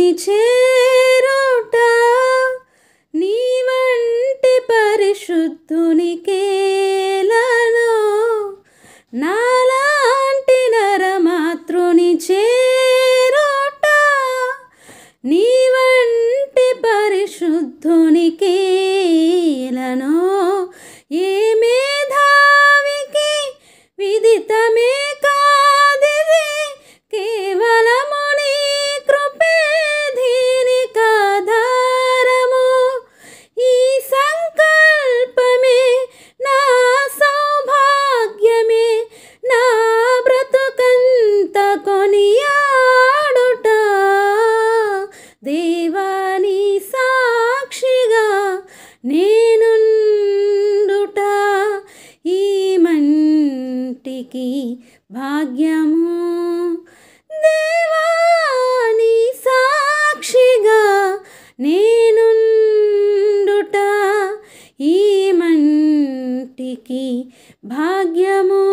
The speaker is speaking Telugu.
పాదముని చేరుట నీ వంటి పరిశుద్ధునికేలను నాలాంటి నరమాతృని చేరుట నీ వంటి పరిశుద్ధునికేలను ఏ మేధావికి విదితమే కాదిది కేవలము నీ కృపే దీనికాధారము ఈ సంకల్పమే నా సౌభాగ్యమే నా బ్రతుకంత కొనియాడుట దేవాని సాక్షిగా నేనుండుట ఈ మంటికి భాగ్యము దేవాని సాక్షిగా నేనుండుట ఈ మంటికి భాగ్యము.